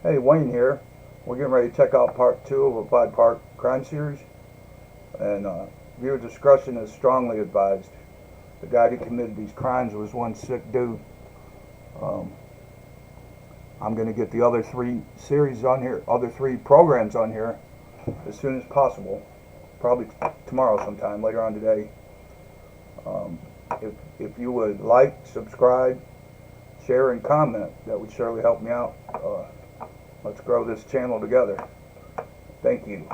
Hey, Wayne here. We're getting ready to check out part 2 of a 5-part crime series, and viewer discretion is strongly advised. The guy who committed these crimes was one sick dude. I'm going to get the other 3 series on here, other 3 programs on here as soon as possible, probably tomorrow sometime, later on today. If you would like, subscribe, share, and comment, that would surely help me out. Let's grow this channel together. Thank you.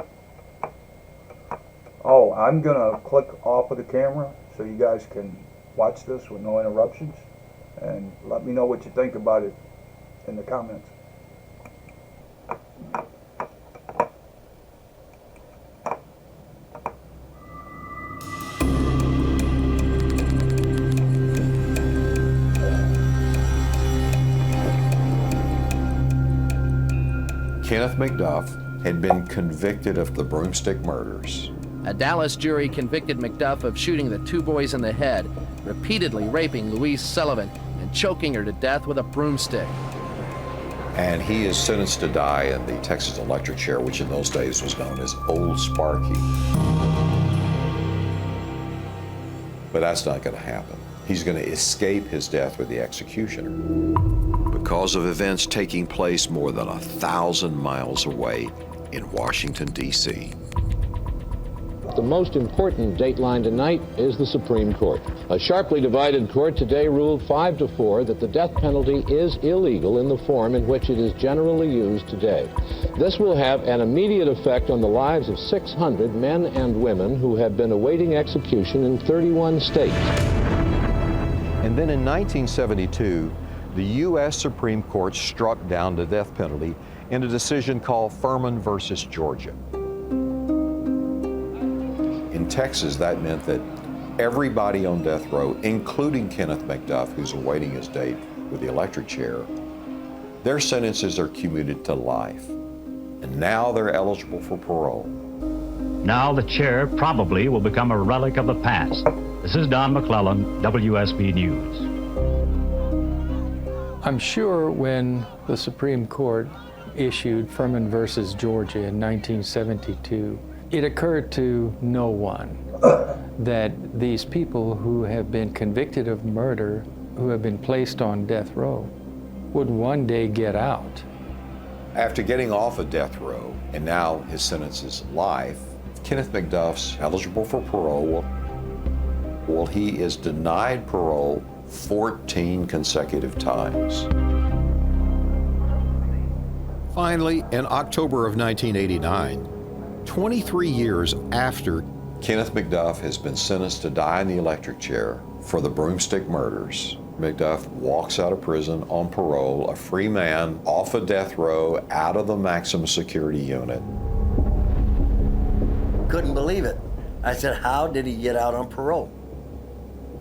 Oh, I'm gonna click off of the camera so you guys can watch this with no interruptions, and let me know what you think about it in the comments. Kenneth McDuff had been convicted of the broomstick murders. A Dallas jury convicted McDuff of shooting the 2 boys in the head, repeatedly raping Louise Sullivan, and choking her to death with a broomstick. And he is sentenced to die in the Texas electric chair, which in those days was known as Old Sparky. But that's not going to happen. He's going to escape his death with the executioner because of events taking place more than 1,000 miles away in Washington, D.C. The most important dateline tonight is the Supreme Court. A sharply divided court today ruled 5-4 that the death penalty is illegal in the form in which it is generally used today. This will have an immediate effect on the lives of 600 men and women who have been awaiting execution in 31 states. And then in 1972, the U.S. Supreme Court struck down the death penalty in a decision called Furman versus Georgia. In Texas, that meant that everybody on death row, including Kenneth McDuff, who's awaiting his date with the electric chair, their sentences are commuted to life. And now they're eligible for parole. Now the chair probably will become a relic of the past. This is Don McClellan, WSB News. I'm sure when the Supreme Court issued Furman versus Georgia in 1972, it occurred to no one that these people who have been convicted of murder, who have been placed on death row, would one day get out. After getting off of death row, and now his sentence is life, Kenneth McDuff's eligible for parole. Well, he is denied parole 14 consecutive times. Finally, in October of 1989, 23 years after Kenneth McDuff has been sentenced to die in the electric chair for the broomstick murders, McDuff walks out of prison on parole, a free man, off of death row, out of the maximum security unit. Couldn't believe it. I said, how did he get out on parole?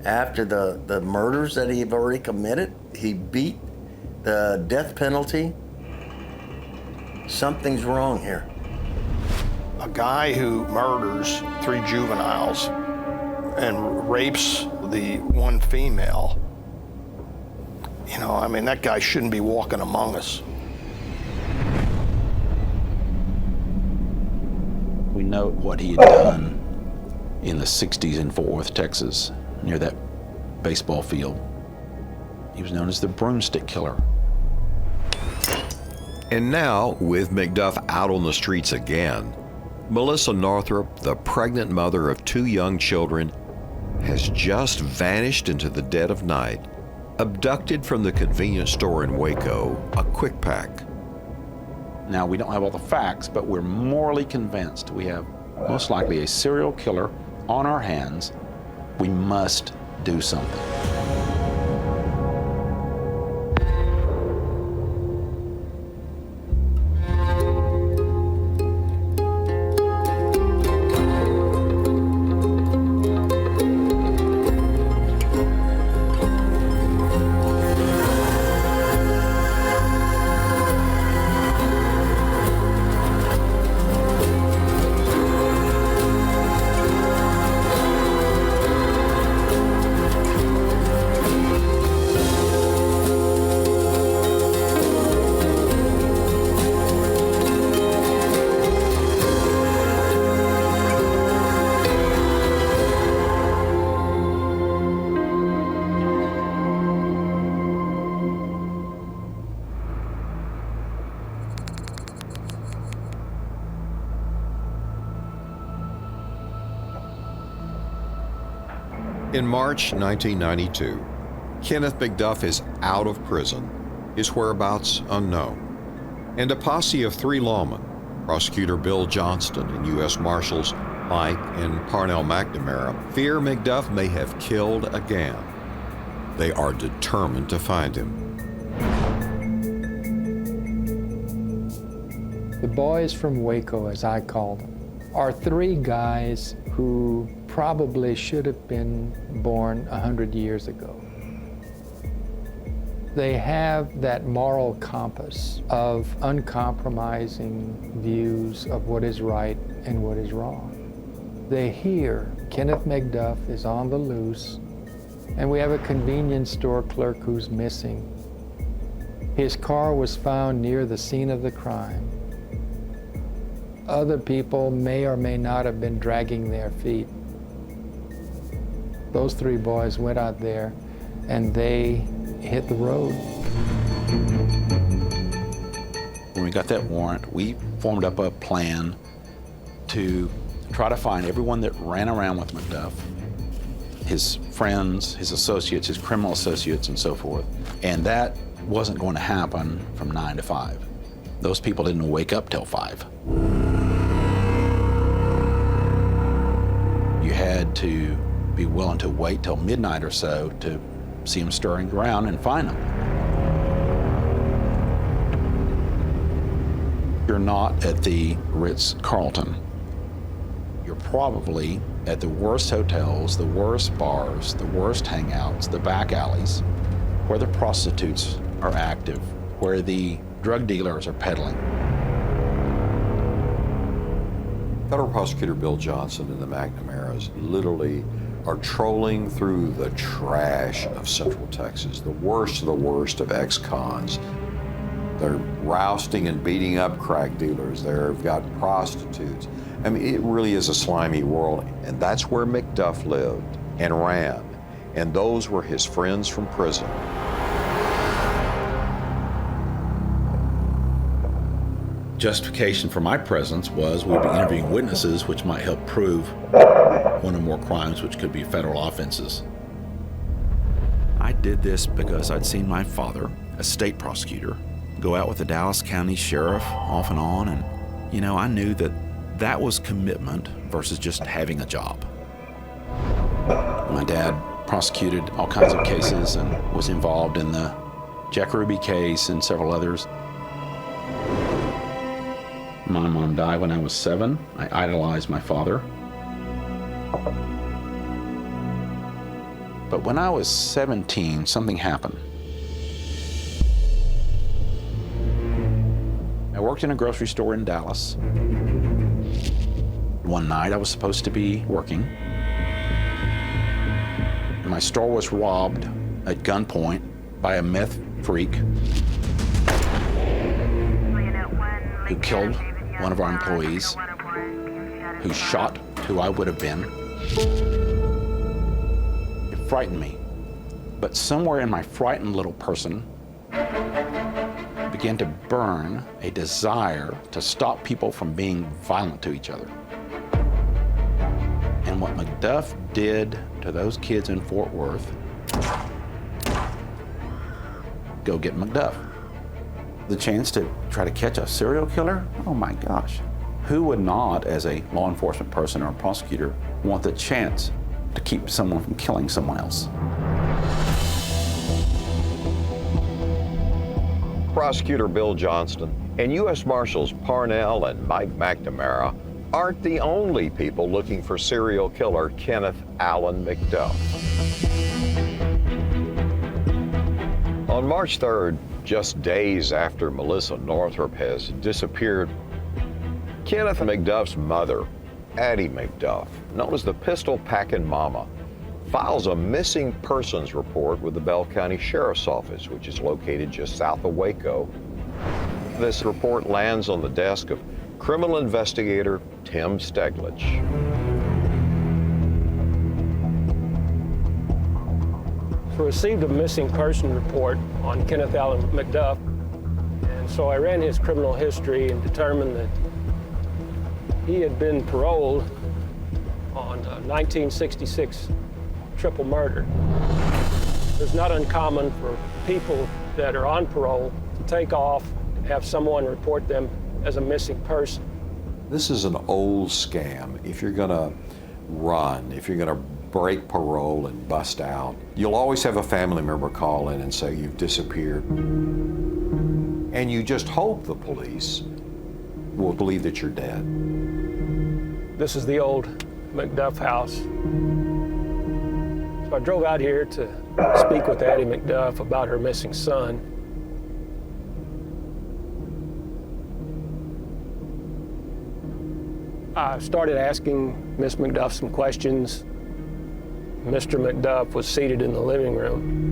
After the murders that he'd already committed, he beat the death penalty. Something's wrong here. A guy who murders 3 juveniles and rapes the 1 female, you know, I mean, that guy shouldn't be walking among us. We know what he had done in the 60s in Fort Worth, Texas, near that baseball field. He was known as the broomstick killer. And now, with McDuff out on the streets again, Melissa Northrup, the pregnant mother of 2 young children, has just vanished into the dead of night, abducted from the convenience store in Waco, a Quick Pack. Now, we don't have all the facts, but we're morally convinced we have most likely a serial killer on our hands. We must do something. In March 1992, Kenneth McDuff is out of prison, his whereabouts unknown, and a posse of 3 lawmen, Prosecutor Bill Johnston and U.S. Marshals Mike and Parnell McNamara, fear McDuff may have killed again. They are determined to find him. The boys from Waco, as I call them, are 3 guys who probably should have been born 100 years ago. They have that moral compass of uncompromising views of what is right and what is wrong. They hear Kenneth McDuff is on the loose, and we have a convenience store clerk who's missing. His car was found near the scene of the crime. Other people may or may not have been dragging their feet. Those 3 boys went out there and they hit the road. When we got that warrant, we formed up a plan to try to find everyone that ran around with McDuff, his friends, his associates, his criminal associates, and so forth. And that wasn't going to happen from 9 to 5. Those people didn't wake up till 5. You had to be willing to wait till midnight or so to see them stirring around and find them. You're not at the Ritz-Carlton. You're probably at the worst hotels, the worst bars, the worst hangouts, the back alleys, where the prostitutes are active, where the drug dealers are peddling. Federal Prosecutor Bill Johnson and the McNamaras literally are trolling through the trash of Central Texas, the worst of ex-cons. They're rousting and beating up crack dealers. They've got prostitutes. I mean, it really is a slimy world. And that's where McDuff lived and ran. And those were his friends from prison. Justification for my presence was we'd be interviewing witnesses which might help prove one or more crimes which could be federal offenses. I did this because I'd seen my father, a state prosecutor, go out with the Dallas County Sheriff off and on, and, you know, I knew that that was commitment versus just having a job. My dad prosecuted all kinds of cases and was involved in the Jack Ruby case and several others. My mom died when I was 7. I idolized my father. But when I was 17, something happened. I worked in a grocery store in Dallas. One night I was supposed to be working. My store was robbed at gunpoint by a meth freak who killed one of our employees, who shot who I would have been. It frightened me. But somewhere in my frightened little person began to burn a desire to stop people from being violent to each other. And what McDuff did to those kids in Fort Worth, go get McDuff. The chance to try to catch a serial killer? Oh my gosh. Who would not, as a law enforcement person or a prosecutor, want the chance to keep someone from killing someone else? Prosecutor Bill Johnston and U.S. Marshals Parnell and Mike McNamara aren't the only people looking for serial killer Kenneth Allen McDuff. On March 3rd, just days after Melissa Northrup has disappeared, Kenneth McDuff's mother, Addie McDuff, known as the Pistol-Packin' Mama, files a missing persons report with the Bell County Sheriff's Office, which is located just south of Waco. This report lands on the desk of criminal investigator Tim Steglich. We received a missing person report on Kenneth Allen McDuff, and so I ran his criminal history and determined that he had been paroled on a 1966 triple murder. It's not uncommon for people that are on parole to take off and have someone report them as a missing person. This is an old scam. If you're going to run, if you're going to break parole and bust out, you'll always have a family member call in and say you've disappeared. And you just hope the police will believe that you're dead. This is the old McDuff house. So I drove out here to speak with Addie McDuff about her missing son. I started asking Miss McDuff some questions. Mr. McDuff was seated in the living room.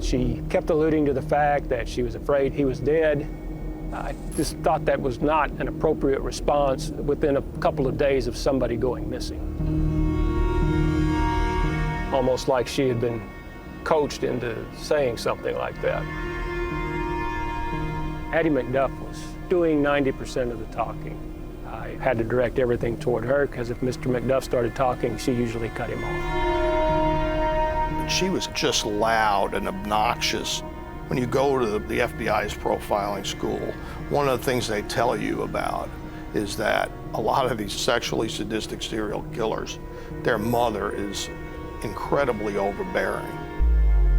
She kept alluding to the fact that she was afraid he was dead. I just thought that was not an appropriate response within a couple of days of somebody going missing. Almost like she had been coached into saying something like that. Addie McDuff was doing 90% of the talking. I had to direct everything toward her because if Mr. McDuff started talking, she usually cut him off. She was just loud and obnoxious. When you go to the FBI's profiling school, one of the things they tell you about is that a lot of these sexually sadistic serial killers, their mother is incredibly overbearing.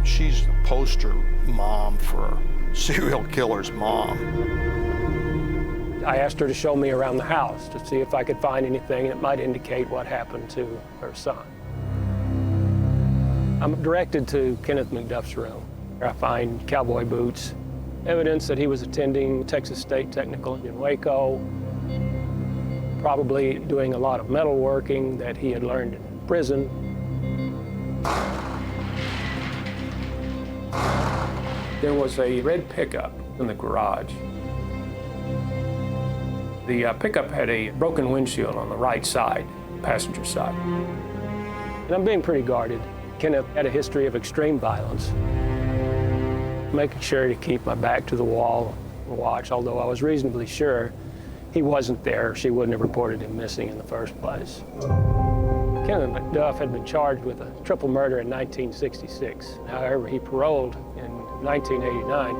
She's the poster mom for serial killer's mom. I asked her to show me around the house to see if I could find anything that might indicate what happened to her son. I'm directed to Kenneth McDuff's room. I find cowboy boots, evidence that he was attending Texas State Technical in Waco, probably doing a lot of metalworking that he had learned in prison. There was a red pickup in the garage. The pickup had a broken windshield on the right side, passenger side. And I'm being pretty guarded. Kenneth had a history of extreme violence. Making sure to keep my back to the wall and watch, although I was reasonably sure he wasn't there, she wouldn't have reported him missing in the first place. Kenneth McDuff had been charged with a triple murder in 1966. However, he paroled in 1989.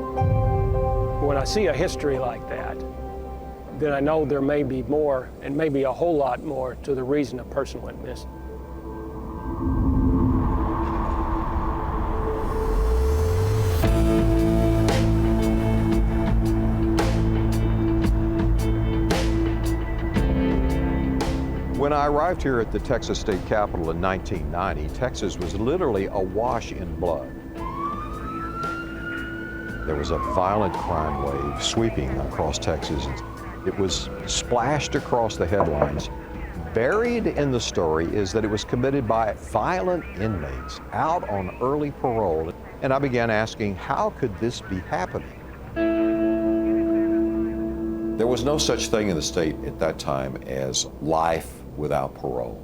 When I see a history like that, then I know there may be more, and maybe a whole lot more, to the reason a person went missing. When I arrived here at the Texas State Capitol in 1990, Texas was literally awash in blood. There was a violent crime wave sweeping across Texas. It was splashed across the headlines. Buried in the story is that it was committed by violent inmates out on early parole. And I began asking, how could this be happening? There was no such thing in the state at that time as life without parole.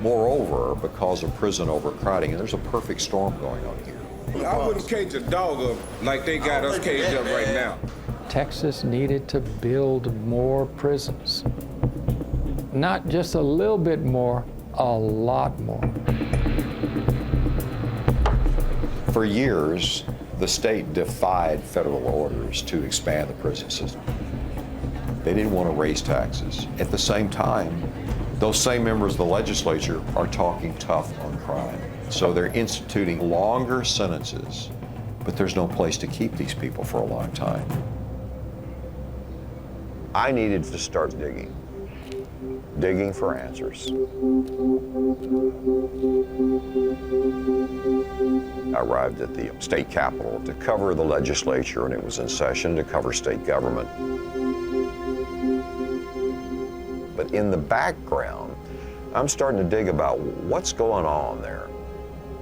Moreover, because of prison overcrowding, there's a perfect storm going on here. I wouldn't cage a dog up like they got us caged up right now. Texas needed to build more prisons. Not just a little bit more, a lot more. For years, the state defied federal orders to expand the prison system. They didn't want to raise taxes. At the same time, those same members of the legislature are talking tough on crime. So they're instituting longer sentences, but there's no place to keep these people for a long time. I needed to start digging for answers. I arrived at the state capitol to cover the legislature, and it was in session to cover state government. But in the background, I'm starting to dig about what's going on there.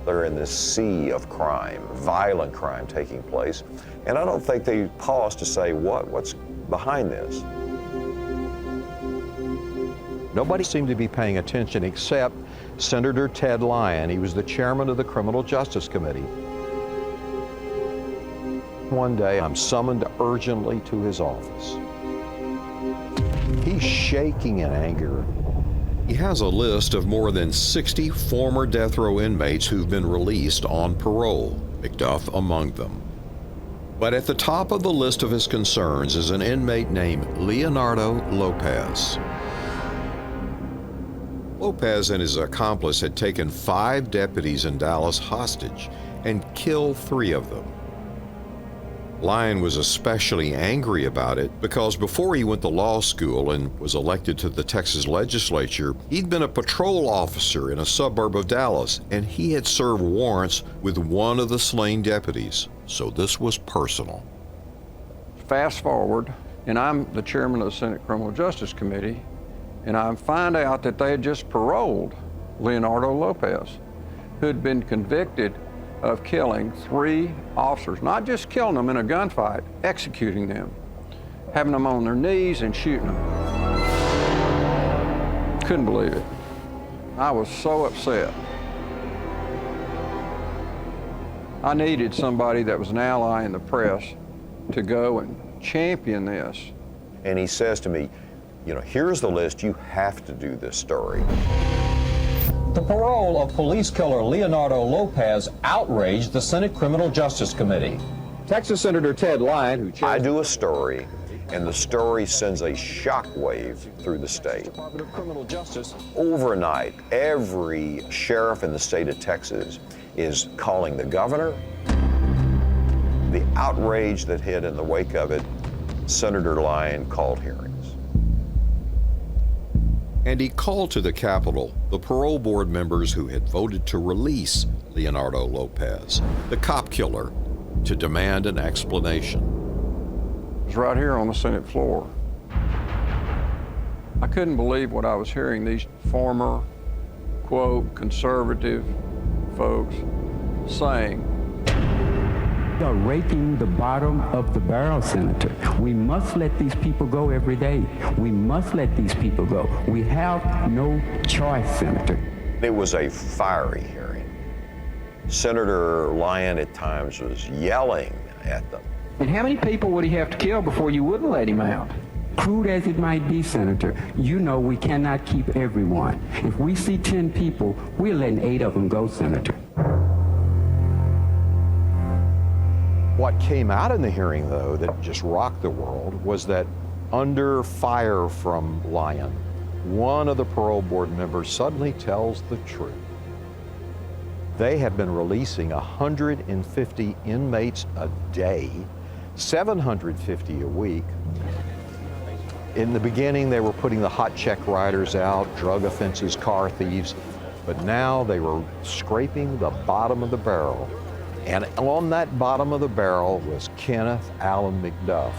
They're in this sea of crime, violent crime taking place, and I don't think they pause to say what's behind this. Nobody seemed to be paying attention except Senator Ted Lyon. He was the chairman of the Criminal Justice Committee. One day, I'm summoned urgently to his office. He's shaking in anger. He has a list of more than 60 former death row inmates who've been released on parole, McDuff among them. But at the top of the list of his concerns is an inmate named Leonardo Lopez. Lopez and his accomplice had taken 5 deputies in Dallas hostage and killed 3 of them. Lyon was especially angry about it because before he went to law school and was elected to the Texas legislature, he'd been a patrol officer in a suburb of Dallas, and he had served warrants with one of the slain deputies. So this was personal. Fast forward, and I'm the chairman of the Senate Criminal Justice Committee, and I find out that they had just paroled Leonardo Lopez, who had been convicted of killing 3 officers, not just killing them in a gunfight, executing them, having them on their knees and shooting them. Couldn't believe it. I was so upset. I needed somebody that was an ally in the press to go and champion this. And he says to me, you know, here's the list, you have to do this story. The parole of police killer Leonardo Lopez outraged the Senate Criminal Justice Committee. Texas Senator Ted Lyon, who chairs... I do a story, and the story sends a shockwave through the state. Department of Criminal Justice. Overnight, every sheriff in the state of Texas is calling the governor. The outrage that hit in the wake of it, Senator Lyon called hearings. And he called to the Capitol the parole board members who had voted to release Leonardo Lopez, the cop killer, to demand an explanation. It was right here on the Senate floor. I couldn't believe what I was hearing. These former, quote, conservative folks saying, are raping the bottom of the barrel, Senator. We must let these people go every day. We must let these people go. We have no choice, Senator. It was a fiery hearing. Senator Lyon at times was yelling at them. And how many people would he have to kill before you wouldn't let him out? Crude as it might be, Senator, you know we cannot keep everyone. If we see 10 people, we're letting 8 of them go, Senator. What came out in the hearing, though, that just rocked the world was that under fire from Lyon, one of the parole board members suddenly tells the truth. They have been releasing 150 inmates a day, 750 a week. In the beginning, they were putting the hot check riders out, drug offenses, car thieves, but now they were scraping the bottom of the barrel. And on that bottom of the barrel was Kenneth Allen McDuff.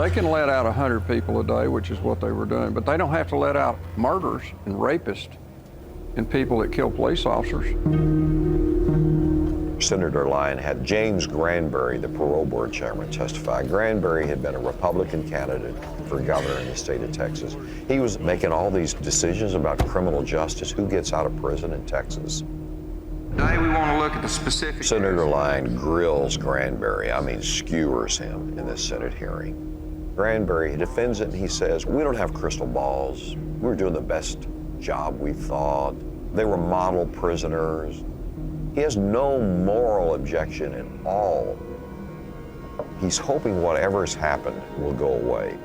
they can let out 100 people a day, which is what they were doing, but they don't have to let out murderers and rapists and people that kill police officers. Senator Lyon had James Granberry, the parole board chairman, testify. Granberry had been a Republican candidate for governor in the state of Texas. He was making all these decisions about criminal justice, who gets out of prison in Texas. Today we want to look at the specific... Senator Lyon grills Granberry, skewers him in this Senate hearing. Granberry defends it and he says, we don't have crystal balls. We were doing the best job we thought. They were model prisoners. He has no moral objection at all. He's hoping whatever's happened will go away.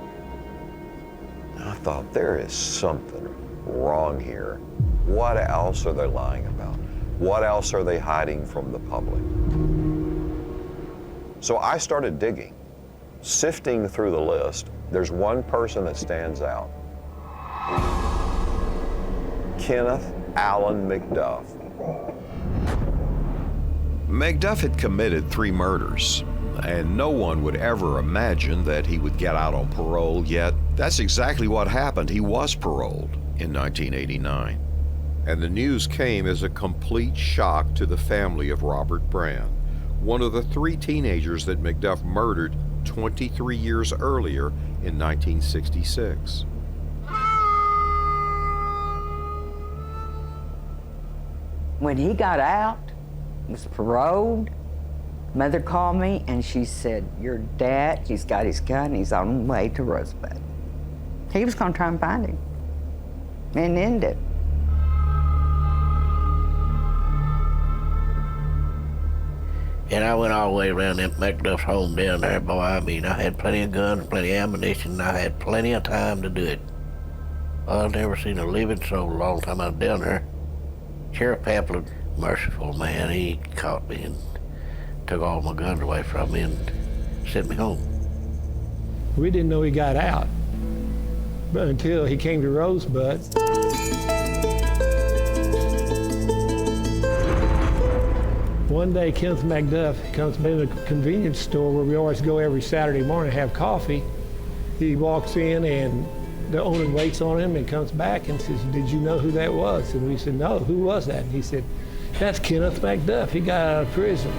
I thought, there is something wrong here. What else are they lying about? What else are they hiding from the public? So I started digging, sifting through the list. There's one person that stands out. Kenneth Allen McDuff. McDuff had committed 3 murders, and no one would ever imagine that he would get out on parole, yet that's exactly what happened. He was paroled in 1989. And the news came as a complete shock to the family of Robert Brand, one of the 3 teenagers that McDuff murdered 23 years earlier in 1966. When he got out, was paroled, Mother called me and she said, your dad, he's got his gun, he's on the way to Rosebud. He was going to try and find him and end it. And I went all the way around McDuff's home down there, boy. I mean, I had plenty of guns, plenty of ammunition, and I had plenty of time to do it. I've never seen a living soul a long time I was down there. Sheriff Paplin, merciful man, he caught me and took all my guns away from me and sent me home. We didn't know he got out, but until he came to Rosebud. One day, Kenneth McDuff comes in a convenience store where we always go every Saturday morning to have coffee. He walks in and the owner waits on him and comes back and says, did you know who that was? And we said, no, who was that? And he said, that's Kenneth McDuff. He got out of prison.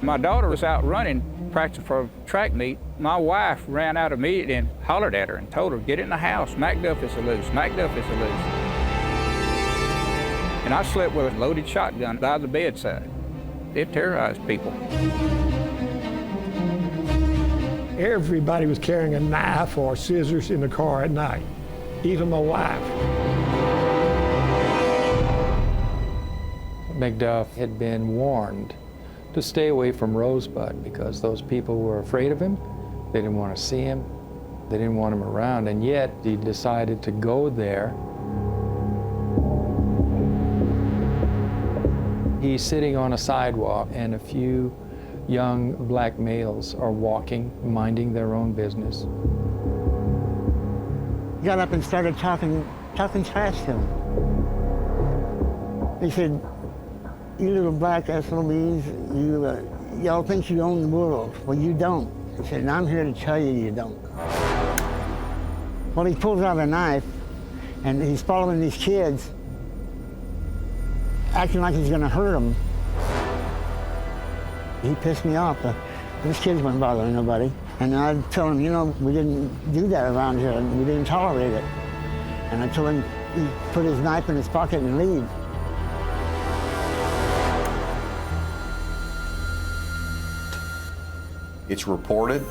My daughter was out running, practicing for a track meet. My wife ran out immediately and hollered at her and told her, get in the house, McDuff is loose, McDuff is loose. And I slept with a loaded shotgun by the bedside. It terrorized people. Everybody was carrying a knife or scissors in the car at night, even my wife. McDuff had been warned to stay away from Rosebud because those people were afraid of him. They didn't want to see him. They didn't want him around, and yet he decided to go there. He's sitting on a sidewalk, and a few young black males are walking, minding their own business. He got up and started talking trash to him. He said, you little black SOBs, y'all think you own the world. Well, you don't. He said, and I'm here to tell you you don't. Well, he pulls out a knife, and he's following these kids, acting like he's gonna hurt them. He pissed me off. Those kids weren't bothering nobody. And I told him, you know, we didn't do that around here, and we didn't tolerate it. And I told him he put his knife in his pocket and leave. It's reported,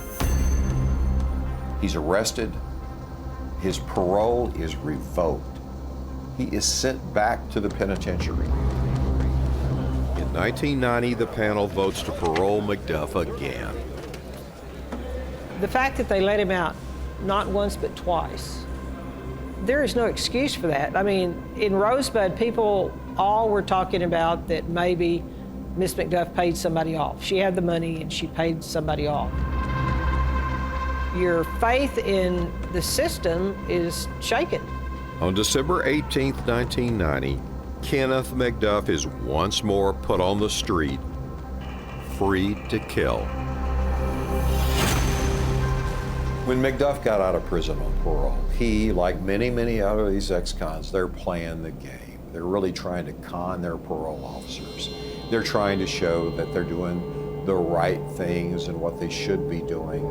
he's arrested, his parole is revoked. He is sent back to the penitentiary. In 1990, the panel votes to parole McDuff again. The fact that they let him out not once but twice, there is no excuse for that. I mean, in Rosebud, people all were talking about that maybe Miss McDuff paid somebody off. She had the money and she paid somebody off. Your faith in the system is shaken. On December 18th, 1990, Kenneth McDuff is once more put on the street, free to kill. When McDuff got out of prison on parole, he, like many, many other of these ex-cons, they're playing the game. They're really trying to con their parole officers. They're trying to show that they're doing the right things and what they should be doing.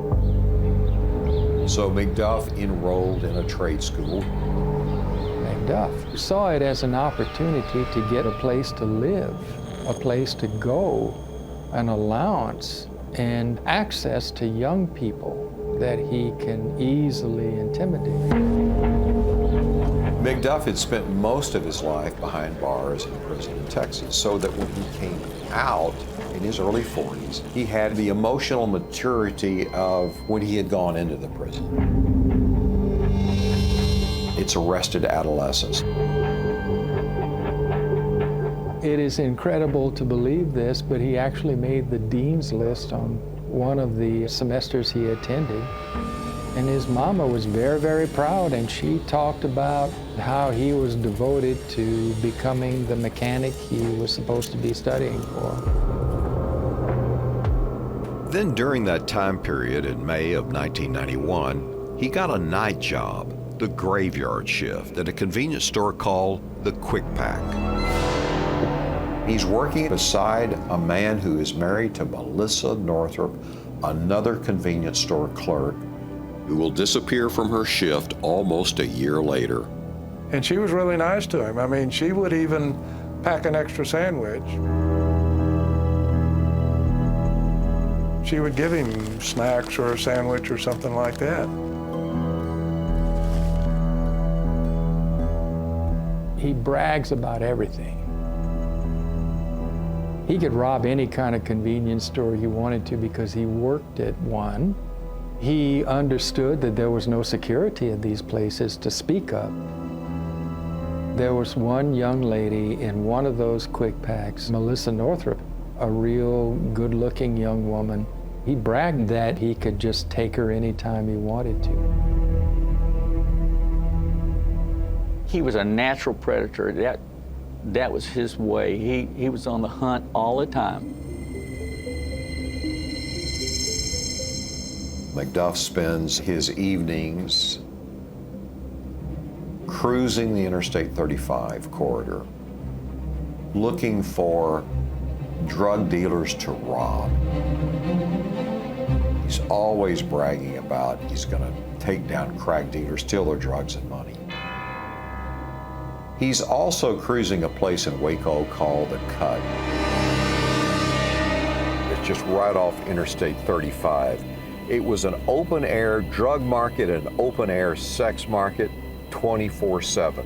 So McDuff enrolled in a trade school. McDuff saw it as an opportunity to get a place to live, a place to go, an allowance, and access to young people that he can easily intimidate. McDuff had spent most of his life behind bars in prison in Texas, so that when he came out in his early 40s, he had the emotional maturity of when he had gone into the prison. It's arrested adolescence. It is incredible to believe this, but he actually made the dean's list on one of the semesters he attended. And his mama was very, very proud, and she talked about how he was devoted to becoming the mechanic he was supposed to be studying for. Then during that time period in May of 1991, he got a night job, the graveyard shift, at a convenience store called the Quick Pack. He's working beside a man who is married to Melissa Northrup, another convenience store clerk, who will disappear from her shift almost a year later. And she was really nice to him. I mean, she would even pack an extra sandwich. She would give him snacks or a sandwich or something like that. He brags about everything. He could rob any kind of convenience store he wanted to because he worked at one. He understood that there was no security at these places to speak of. There was one young lady in one of those quick packs, Melissa Northrup, a real good-looking young woman. He bragged that he could just take her anytime he wanted to. He was a natural predator. That was his way. He was on the hunt all the time. McDuff spends his evenings cruising the Interstate 35 corridor, looking for drug dealers to rob. He's always bragging about he's going to take down crack dealers, steal their drugs and money. He's also cruising a place in Waco called The Cut. It's just right off Interstate 35. It was an open-air drug market and an open-air sex market 24/7.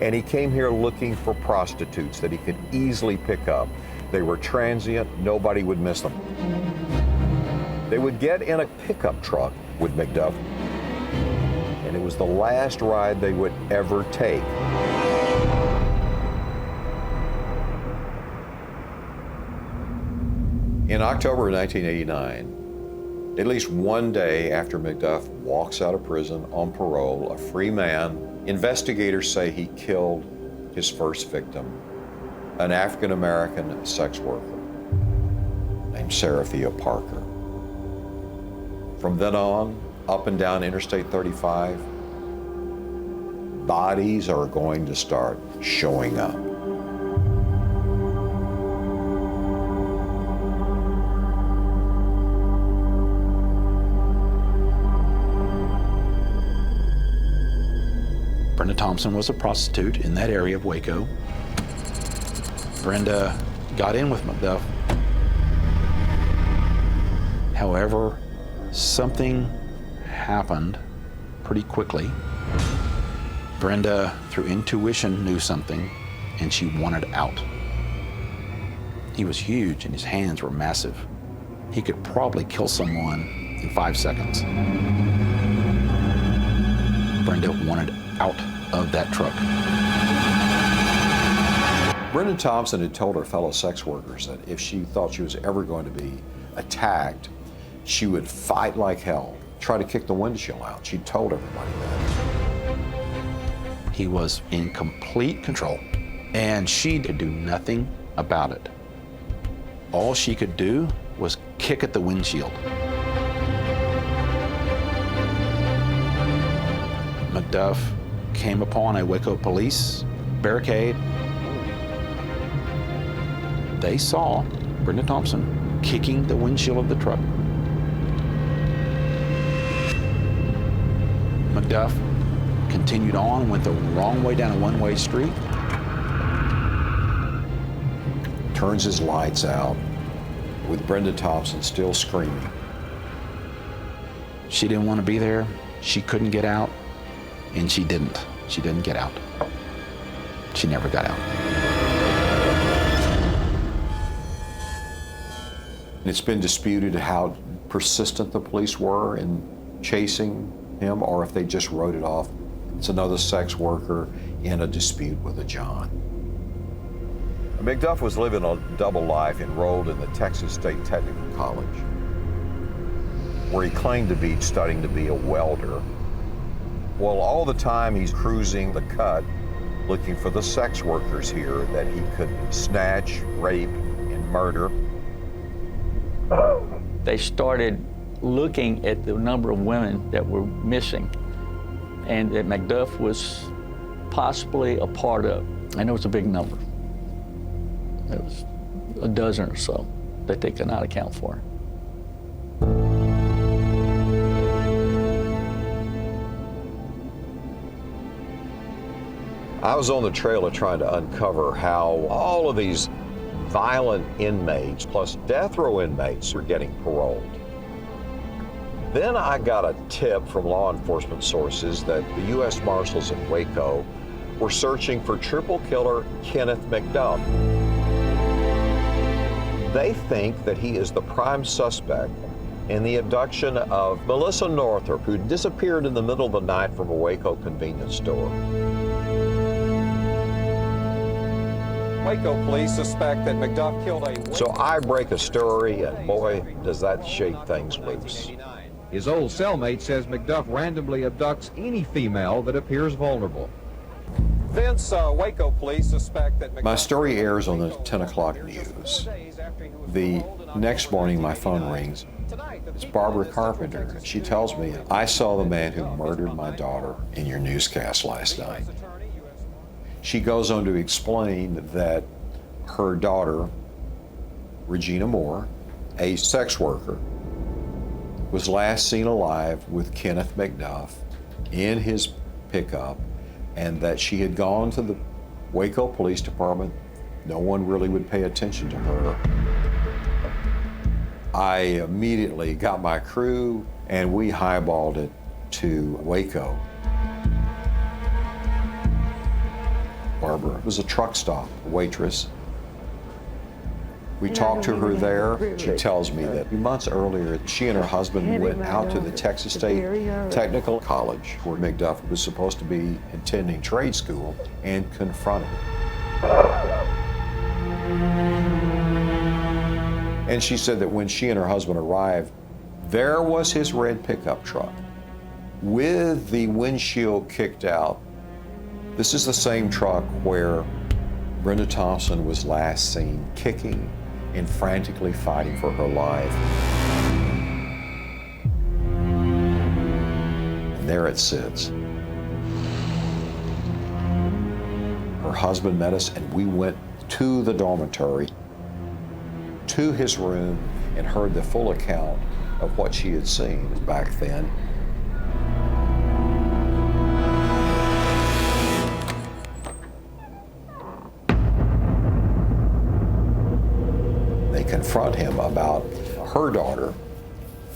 And he came here looking for prostitutes that he could easily pick up. They were transient, nobody would miss them. They would get in a pickup truck with McDuff, and it was the last ride they would ever take. In October of 1989, at least one day after McDuff walks out of prison on parole, a free man, investigators say he killed his first victim, an African-American sex worker named Seraphia Parker. From then on, up and down Interstate 35, bodies are going to start showing up. Brenda Thompson was a prostitute in that area of Waco. Brenda got in with McDuff. However, something happened pretty quickly. Brenda, through intuition, knew something, and she wanted out. He was huge and his hands were massive. He could probably kill someone in 5 seconds. Brenda wanted out of that truck. Brenda Thompson had told her fellow sex workers that if she thought she was ever going to be attacked, she would fight like hell, try to kick the windshield out. She told everybody that. He was in complete control, and she could do nothing about it. All she could do was kick at the windshield. McDuff came upon a Waco police barricade. They saw Brenda Thompson kicking the windshield of the truck. McDuff continued on, went the wrong way down a one-way street. Turns his lights out with Brenda Thompson still screaming. She didn't want to be there. She couldn't get out, and she didn't. She didn't get out. She never got out. It's been disputed how persistent the police were in chasing him or if they just wrote it off. It's another sex worker in a dispute with a John. McDuff was living a double life, enrolled in the Texas State Technical College, where he claimed to be studying to be a welder. Well, all the time he's cruising the Cut, looking for the sex workers here that he could snatch, rape, and murder. They started looking at the number of women that were missing and that McDuff was possibly a part of. And it was a big number. It was a dozen or so that they could not account for. I was on the trailer trying to uncover how all of these violent inmates plus death row inmates were getting paroled. Then I got a tip from law enforcement sources that the U.S. Marshals in Waco were searching for triple killer Kenneth McDuff. They think that he is the prime suspect in the abduction of Melissa Northrop, who disappeared in the middle of the night from a Waco convenience store. Waco police suspect that McDuff killed a... So I break a story, and boy, does that shake things loose. His old cellmate says McDuff randomly abducts any female that appears vulnerable. Vince, Waco police suspect that McDuff... My story airs on the 10 o'clock news. The next morning, my phone rings. It's Barbara Carpenter. She tells me, I saw the man who murdered my daughter in your newscast last night. She goes on to explain that her daughter, Regina Moore, a sex worker, was last seen alive with Kenneth McDuff in his pickup, and that she had gone to the Waco Police Department. No one really would pay attention to her. I immediately got my crew and we highballed it to Waco. Barbara was a truck stop waitress. We talked to her there. She tells me that months earlier, she and her husband went out to the Texas State Technical College, where McDuff was supposed to be attending trade school, and confronted him. And she said that when she and her husband arrived, there was his red pickup truck with the windshield kicked out. This is the same truck where Brenda Thompson was last seen kicking and frantically fighting for her life. And there it sits. Her husband met us and we went to the dormitory, to his room, and heard the full account of what she had seen back then. They confront him about her daughter,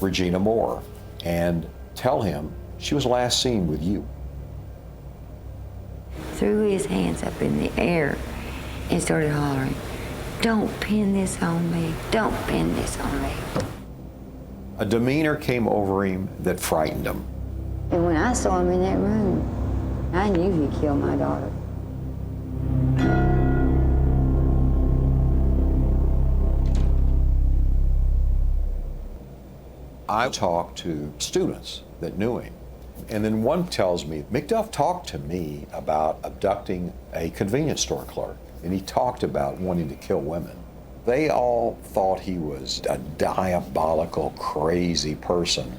Regina Moore, and tell him she was last seen with you. Threw his hands up in the air and started hollering, "Don't pin this on me, don't pin this on me." A demeanor came over him that frightened him. And when I saw him in that room, I knew he killed my daughter. I talked to students that knew him, and then one tells me, McDuff talked to me about abducting a convenience store clerk, and he talked about wanting to kill women. They all thought he was a diabolical, crazy person.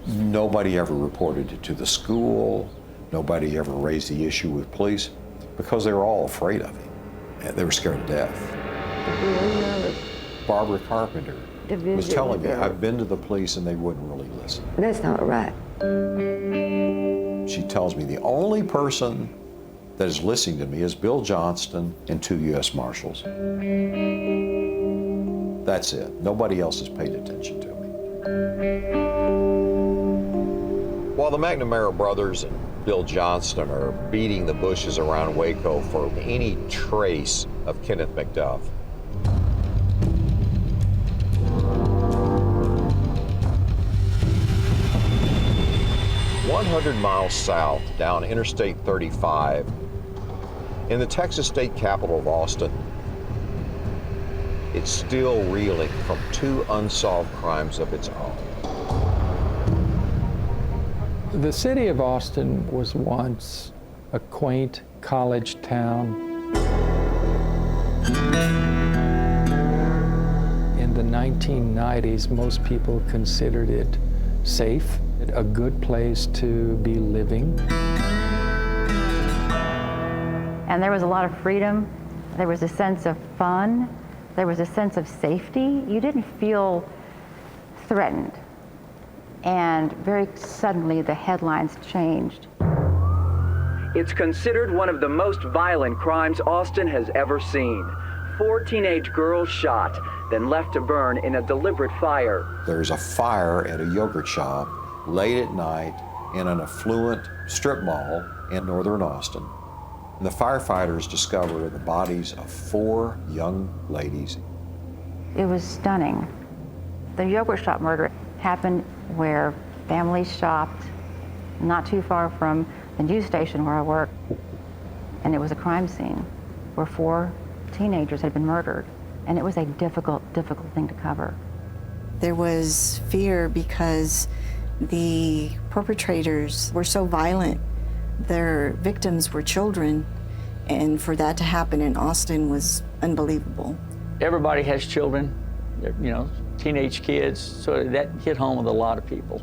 Nobody ever reported it to the school. Nobody ever raised the issue with police because they were all afraid of him. And they were scared to death. Barbara Carpenter was telling me, I've been to the police and they wouldn't really listen. That's not right. She tells me the only person that is listening to me is Bill Johnston and 2 U.S. Marshals. That's it. Nobody else has paid attention to me. While the McNamara brothers and Bill Johnston are beating the bushes around Waco for any trace of Kenneth McDuff, 100 miles south down Interstate 35, in the Texas state capital of Austin, it's still reeling from 2 unsolved crimes of its own. The city of Austin was once a quaint college town. In the 1990s, most people considered it safe, a good place to be living. And there was a lot of freedom. There was a sense of fun. There was a sense of safety. You didn't feel threatened. And very suddenly the headlines changed. It's considered one of the most violent crimes Austin has ever seen. 4 teenage girls shot, then left to burn in a deliberate fire. There's a fire at a yogurt shop late at night in an affluent strip mall in northern Austin. And the firefighters discover the bodies of 4 young ladies. It was stunning. The yogurt shop murder happened where families shopped not too far from the news station where I work, and it was a crime scene where 4 teenagers had been murdered, and it was a difficult thing to cover. There was fear because the perpetrators were so violent. Their victims were children, and for that to happen in Austin was unbelievable. Everybody has children, you know, teenage kids, so that hit home with a lot of people.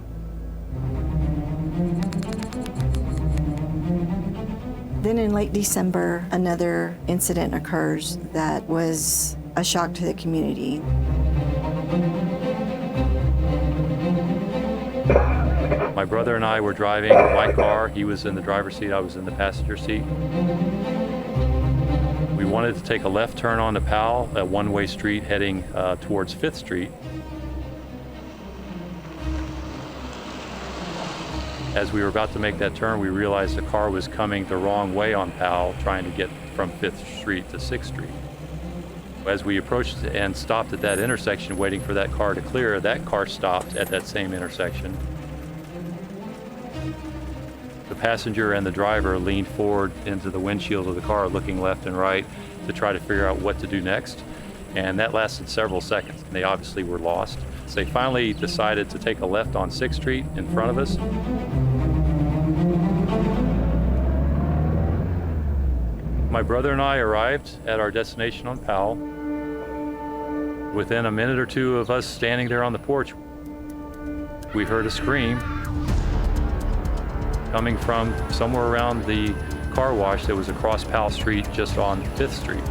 Then in late December, another incident occurs that was a shock to the community. My brother and I were driving my car. He was in the driver's seat, I was in the passenger seat. We wanted to take a left turn onto Powell, a one-way street heading towards 5th Street. As we were about to make that turn, we realized the car was coming the wrong way on Powell, trying to get from 5th Street to 6th Street. As we approached and stopped at that intersection, waiting for that car to clear, that car stopped at that same intersection. The passenger and the driver leaned forward into the windshield of the car, looking left and right to try to figure out what to do next. And that lasted several seconds. They obviously were lost. So they finally decided to take a left on 6th Street in front of us. My brother and I arrived at our destination on Powell. Within a minute or two of us standing there on the porch, we heard a scream coming from somewhere around the car wash that was across Powell Street, just on 5th Street.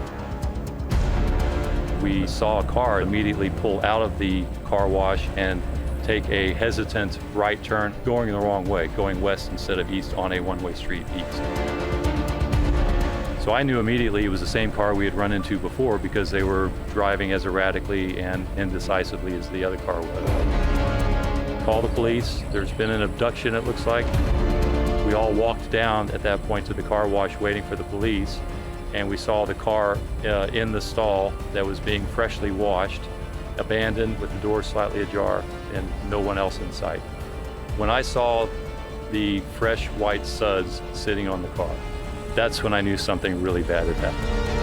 We saw a car immediately pull out of the car wash and take a hesitant right turn, going the wrong way, going west instead of east on a one-way street east. So I knew immediately it was the same car we had run into before because they were driving as erratically and indecisively as the other car was. Call the police. There's been an abduction, it looks like. We all walked down at that point to the car wash waiting for the police, and we saw the car in the stall that was being freshly washed, abandoned with the door slightly ajar and no one else in sight. When I saw the fresh white suds sitting on the car, that's when I knew something really bad had happened.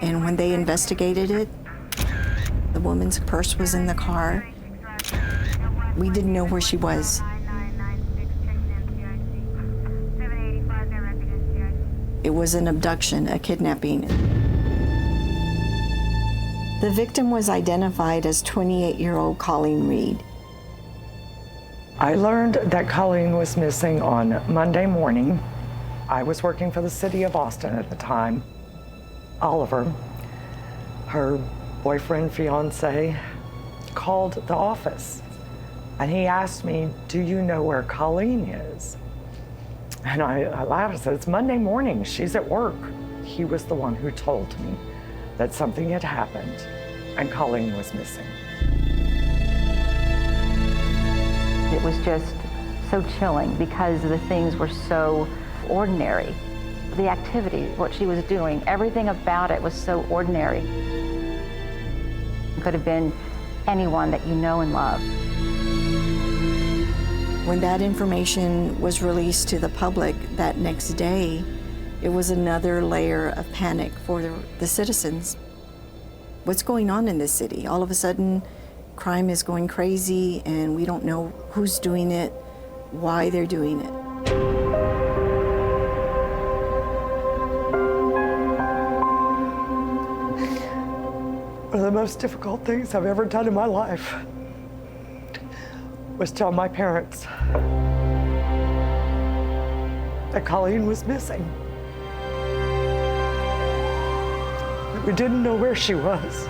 And when they investigated it, the woman's purse was in the car. We didn't know where she was. It was an abduction, a kidnapping. The victim was identified as 28-year-old Colleen Reed. I learned that Colleen was missing on Monday morning. I was working for the city of Austin at the time. Oliver, her boyfriend, fiance, called the office and he asked me, "Do you know where Colleen is?" And I laughed and said, "It's Monday morning, she's at work." He was the one who told me that something had happened and Colleen was missing. It was just so chilling because the things were so ordinary. The activity, what she was doing, everything about it was so ordinary. It could have been anyone that you know and love. When that information was released to the public that next day, it was another layer of panic for the citizens. What's going on in this city? All of a sudden, crime is going crazy and we don't know who's doing it, why they're doing it. One of the most difficult things I've ever done in my life was tell my parents that Colleen was missing. We didn't know where she was.